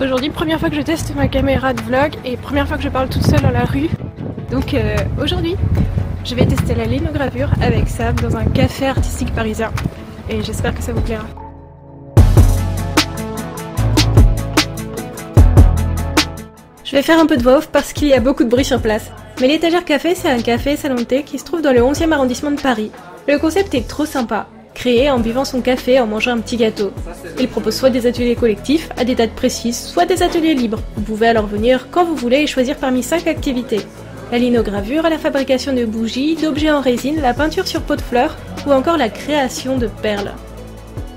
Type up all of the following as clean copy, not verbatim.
Aujourd'hui, première fois que je teste ma caméra de vlog et première fois que je parle toute seule dans la rue. Donc aujourd'hui, je vais tester la linogravure avec Sab dans un café artistique parisien. Et j'espère que ça vous plaira. Je vais faire un peu de voix off parce qu'il y a beaucoup de bruit sur place. Mais l'étagère café, c'est un café salon de thé qui se trouve dans le 11e arrondissement de Paris. Le concept est trop sympa. Créé en buvant son café et en mangeant un petit gâteau. Il propose soit des ateliers collectifs à des dates précises, soit des ateliers libres. Vous pouvez alors venir quand vous voulez et choisir parmi 5 activités. La linogravure, la fabrication de bougies, d'objets en résine, la peinture sur pot de fleurs ou encore la création de perles.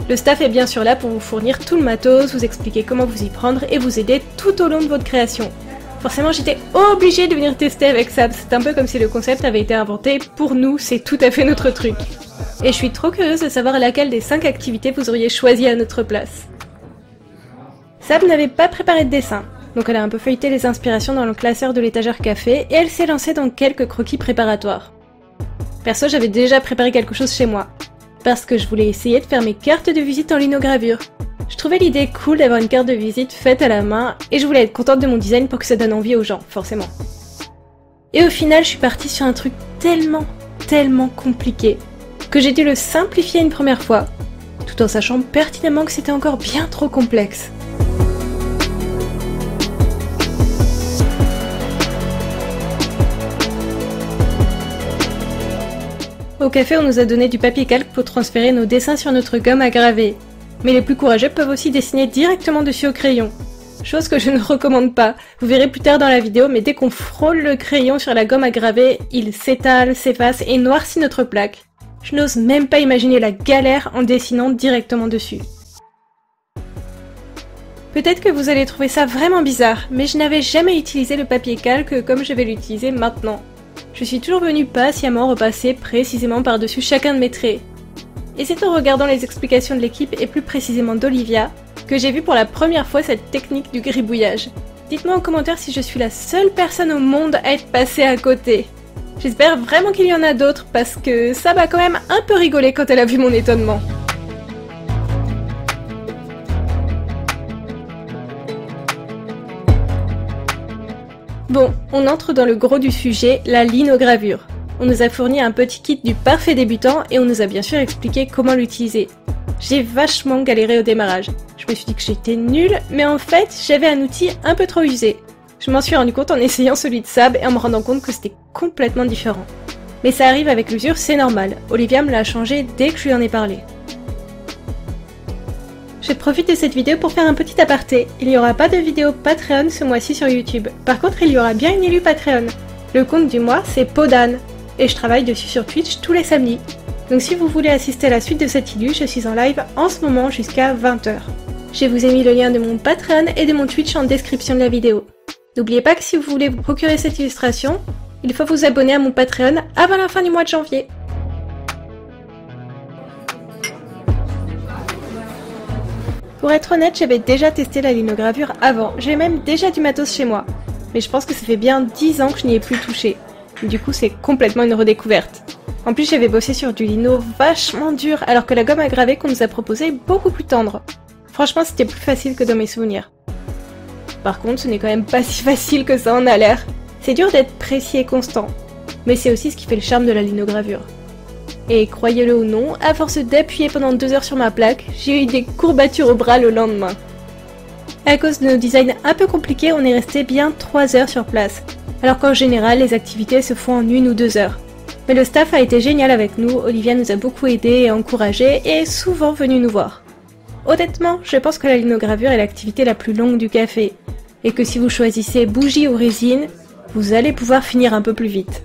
Le staff est bien sûr là pour vous fournir tout le matos, vous expliquer comment vous y prendre et vous aider tout au long de votre création. Forcément, j'étais obligée de venir tester avec Sab, c'est un peu comme si le concept avait été inventé pour nous, c'est tout à fait notre truc. Et je suis trop curieuse de savoir laquelle des 5 activités vous auriez choisi à notre place. Sab n'avait pas préparé de dessin, donc elle a un peu feuilleté les inspirations dans le classeur de l'étagère café et elle s'est lancée dans quelques croquis préparatoires. Perso, j'avais déjà préparé quelque chose chez moi, parce que je voulais essayer de faire mes cartes de visite en linogravure. Je trouvais l'idée cool d'avoir une carte de visite faite à la main et je voulais être contente de mon design pour que ça donne envie aux gens, forcément. Et au final, je suis partie sur un truc tellement compliqué que j'ai dû le simplifier une première fois, tout en sachant pertinemment que c'était encore bien trop complexe. Au café, on nous a donné du papier calque pour transférer nos dessins sur notre gomme à graver. Mais les plus courageux peuvent aussi dessiner directement dessus au crayon. Chose que je ne recommande pas. Vous verrez plus tard dans la vidéo, mais dès qu'on frôle le crayon sur la gomme à graver, il s'étale, s'efface et noircit notre plaque. Je n'ose même pas imaginer la galère en dessinant directement dessus. Peut-être que vous allez trouver ça vraiment bizarre, mais je n'avais jamais utilisé le papier calque comme je vais l'utiliser maintenant. Je suis toujours venue patiemment repasser précisément par-dessus chacun de mes traits. Et c'est en regardant les explications de l'équipe et plus précisément d'Olivia que j'ai vu pour la première fois cette technique du gribouillage. Dites-moi en commentaire si je suis la seule personne au monde à être passée à côté. J'espère vraiment qu'il y en a d'autres parce que ça m'a quand même un peu rigolé quand elle a vu mon étonnement. Bon, on entre dans le gros du sujet, la linogravure. On nous a fourni un petit kit du parfait débutant et on nous a bien sûr expliqué comment l'utiliser. J'ai vachement galéré au démarrage. Je me suis dit que j'étais nulle, mais en fait, j'avais un outil un peu trop usé. Je m'en suis rendu compte en essayant celui de Sab et en me rendant compte que c'était complètement différent. Mais ça arrive avec l'usure, c'est normal. Olivia me l'a changé dès que je lui en ai parlé. Je profite de cette vidéo pour faire un petit aparté. Il n'y aura pas de vidéo Patreon ce mois-ci sur YouTube. Par contre, il y aura bien une élue Patreon. Le compte du mois, c'est Podane. Et je travaille dessus sur Twitch tous les samedis. Donc si vous voulez assister à la suite de cette illu, je suis en live en ce moment jusqu'à 20 h. Je vous ai mis le lien de mon Patreon et de mon Twitch en description de la vidéo. N'oubliez pas que si vous voulez vous procurer cette illustration, il faut vous abonner à mon Patreon avant la fin du mois de janvier. Pour être honnête, j'avais déjà testé la linogravure avant, j'ai même déjà du matos chez moi. Mais je pense que ça fait bien 10 ans que je n'y ai plus touché. Du coup, c'est complètement une redécouverte. En plus, j'avais bossé sur du lino vachement dur, alors que la gomme à graver qu'on nous a proposée est beaucoup plus tendre. Franchement, c'était plus facile que dans mes souvenirs. Par contre, ce n'est quand même pas si facile que ça en a l'air. C'est dur d'être précis et constant. Mais c'est aussi ce qui fait le charme de la linogravure. Et croyez-le ou non, à force d'appuyer pendant 2 heures sur ma plaque, j'ai eu des courbatures au bras le lendemain. À cause de nos designs un peu compliqués, on est resté bien 3 heures sur place. Alors qu'en général, les activités se font en 1 ou 2 heures. Mais le staff a été génial avec nous, Olivia nous a beaucoup aidés et encouragés et est souvent venue nous voir. Honnêtement, je pense que la linogravure est l'activité la plus longue du café, et que si vous choisissez bougie ou résine, vous allez pouvoir finir un peu plus vite.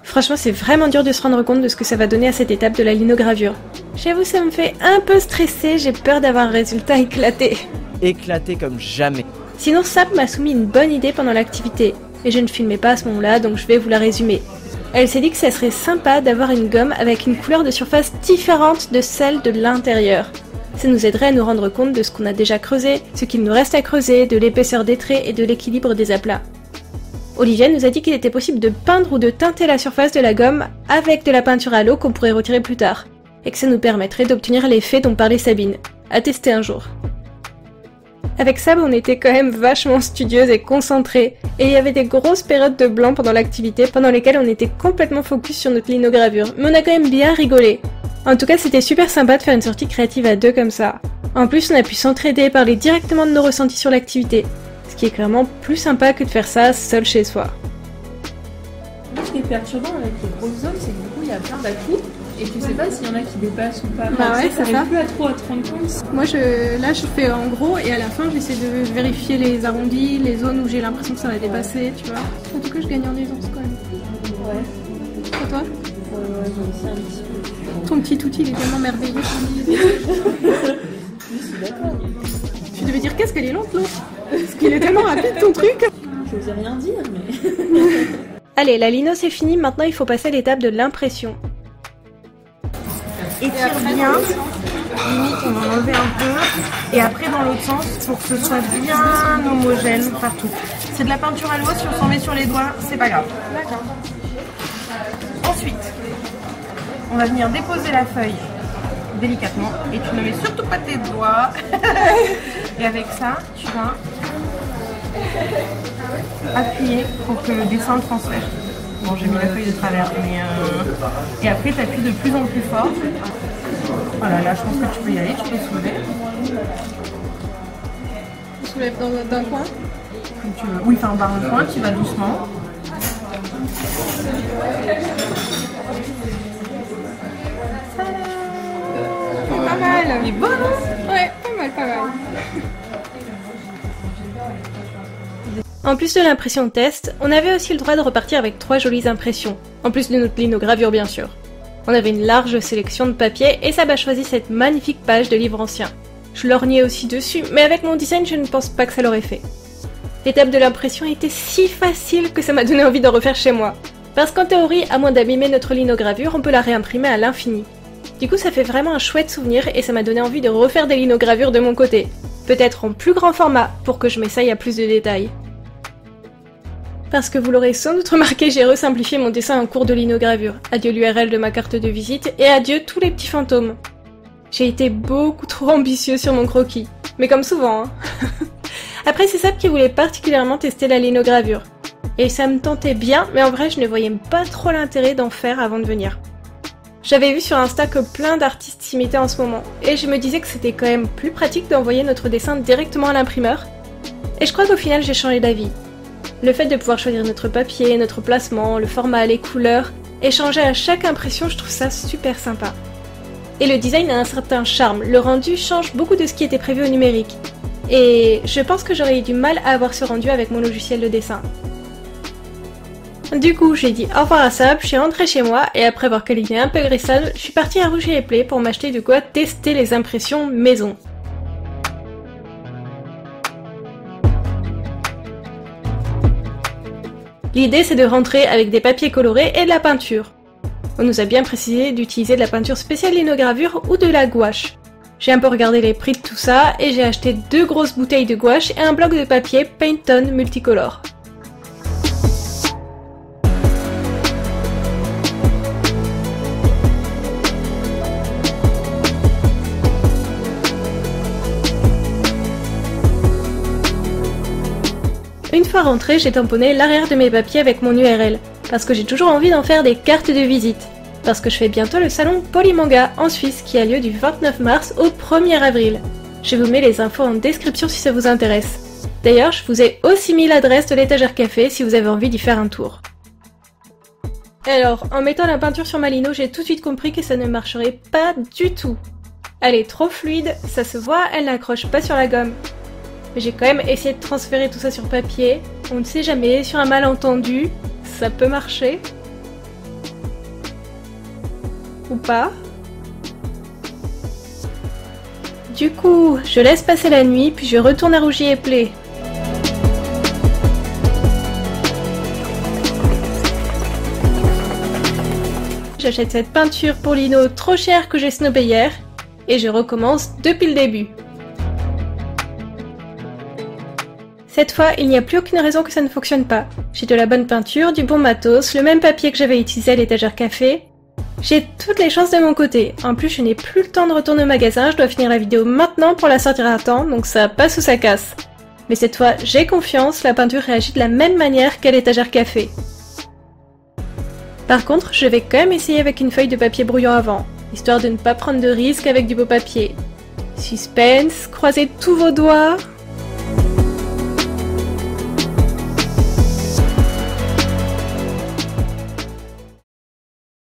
Franchement, c'est vraiment dur de se rendre compte de ce que ça va donner à cette étape de la linogravure. J'avoue, ça me fait un peu stresser, j'ai peur d'avoir un résultat éclaté. Éclaté comme jamais. Sinon, Sab m'a soumis une bonne idée pendant l'activité, et je ne filmais pas à ce moment-là, donc je vais vous la résumer. Elle s'est dit que ça serait sympa d'avoir une gomme avec une couleur de surface différente de celle de l'intérieur. Ça nous aiderait à nous rendre compte de ce qu'on a déjà creusé, ce qu'il nous reste à creuser, de l'épaisseur des traits et de l'équilibre des aplats. Olivia nous a dit qu'il était possible de peindre ou de teinter la surface de la gomme avec de la peinture à l'eau qu'on pourrait retirer plus tard, et que ça nous permettrait d'obtenir l'effet dont parlait Sabine. À tester un jour. Avec Sab, on était quand même vachement studieuse et concentrée, et il y avait des grosses périodes de blanc pendant l'activité, pendant lesquelles on était complètement focus sur notre linogravure, mais on a quand même bien rigolé. En tout cas, c'était super sympa de faire une sortie créative à deux comme ça. En plus, on a pu s'entraider et parler directement de nos ressentis sur l'activité, ce qui est clairement plus sympa que de faire ça seul chez soi. Ce qui est perturbant avec les grosses zones, c'est que du coup, il y a plein d'à-coups. Et tu sais pas s'il y en a qui dépassent ou pas. Bah ouais, c'est ça. Plus à trop à te rendre compte. Moi, là, je fais en gros et à la fin, j'essaie de vérifier les arrondis, les zones où j'ai l'impression que ça va dépasser, tu vois. En tout cas, je gagne en aisance quand même. Ouais. Pour toi? Ouais, j'ai aussi un petit peu. Ton petit outil, il est tellement merveilleux. Oui, je suis d'accord. Tu devais dire qu'est-ce qu'elle est lente, l'autre. Parce qu'il est tellement rapide, ton truc. Je n'osais rien dire, mais... Allez, la lino c'est fini, maintenant il faut passer à l'étape de l'impression. Étire bien, limite on va enlever un peu, et après dans l'autre sens pour que ce soit bien homogène partout. C'est de la peinture à l'eau, si on s'en met sur les doigts, c'est pas grave. D'accord. Ensuite, on va venir déposer la feuille délicatement, et tu ne mets surtout pas tes doigts. Et avec ça, tu vas appuyer pour que le dessin transfère. Bon, j'ai mis la feuille de travers, mais et après tu appuies de plus en plus fort. Voilà, là je pense que tu peux y aller, tu peux soulever. Tu soulèves d'un coin? Comme tu veux. Oui, enfin par un coin, tu vas doucement. Pas mal. Il est beau, non? Ouais, pas mal. En plus de l'impression test, on avait aussi le droit de repartir avec 3 jolies impressions, en plus de notre linogravure bien sûr. On avait une large sélection de papiers et ça m'a choisi cette magnifique page de livre ancien. Je lorgnais aussi dessus, mais avec mon design je ne pense pas que ça l'aurait fait. L'étape de l'impression était si facile que ça m'a donné envie d'en refaire chez moi. Parce qu'en théorie, à moins d'abîmer notre linogravure, on peut la réimprimer à l'infini. Du coup ça fait vraiment un chouette souvenir et ça m'a donné envie de refaire des linogravures de mon côté. Peut-être en plus grand format pour que je m'essaye à plus de détails. Parce que vous l'aurez sans doute remarqué, j'ai resimplifié mon dessin en cours de linogravure. Adieu l'URL de ma carte de visite et adieu tous les petits fantômes. J'ai été beaucoup trop ambitieux sur mon croquis. Mais comme souvent, hein. Après c'est Sab qui voulait particulièrement tester la linogravure. Et ça me tentait bien, mais en vrai je ne voyais pas trop l'intérêt d'en faire avant de venir. J'avais vu sur Insta que plein d'artistes s'imitaient en ce moment, et je me disais que c'était quand même plus pratique d'envoyer notre dessin directement à l'imprimeur. Et je crois qu'au final j'ai changé d'avis. Le fait de pouvoir choisir notre papier, notre placement, le format, les couleurs, et changer à chaque impression, je trouve ça super sympa. Et le design a un certain charme, le rendu change beaucoup de ce qui était prévu au numérique. Et je pense que j'aurais eu du mal à avoir ce rendu avec mon logiciel de dessin. Du coup, j'ai dit au revoir à Sab, je suis rentrée chez moi, et après avoir câliné un peu Grayson, je suis partie à Rouget et Play pour m'acheter de quoi tester les impressions maison. L'idée c'est de rentrer avec des papiers colorés et de la peinture. On nous a bien précisé d'utiliser de la peinture spéciale linogravure ou de la gouache. J'ai un peu regardé les prix de tout ça et j'ai acheté 2 grosses bouteilles de gouache et un bloc de papier Painton multicolore. Une fois rentrée, j'ai tamponné l'arrière de mes papiers avec mon URL, parce que j'ai toujours envie d'en faire des cartes de visite. Parce que je fais bientôt le salon Polymanga en Suisse qui a lieu du 29 mars au 1er avril. Je vous mets les infos en description si ça vous intéresse. D'ailleurs, je vous ai aussi mis l'adresse de l'étagère café si vous avez envie d'y faire un tour. Alors, en mettant la peinture sur ma lino, j'ai tout de suite compris que ça ne marcherait pas du tout. Elle est trop fluide, ça se voit, elle n'accroche pas sur la gomme. Mais j'ai quand même essayé de transférer tout ça sur papier. On ne sait jamais, sur un malentendu, ça peut marcher. Ou pas. Du coup, je laisse passer la nuit, puis je retourne à Rouget et Play. J'achète cette peinture pour lino trop chère que j'ai snobé hier, et je recommence depuis le début. Cette fois, il n'y a plus aucune raison que ça ne fonctionne pas. J'ai de la bonne peinture, du bon matos, le même papier que j'avais utilisé à l'étagère café. J'ai toutes les chances de mon côté. En plus, je n'ai plus le temps de retourner au magasin, je dois finir la vidéo maintenant pour la sortir à temps, donc ça passe ou ça casse. Mais cette fois, j'ai confiance, la peinture réagit de la même manière qu'à l'étagère café. Par contre, je vais quand même essayer avec une feuille de papier brouillon avant, histoire de ne pas prendre de risques avec du beau papier. Suspense, croisez tous vos doigts.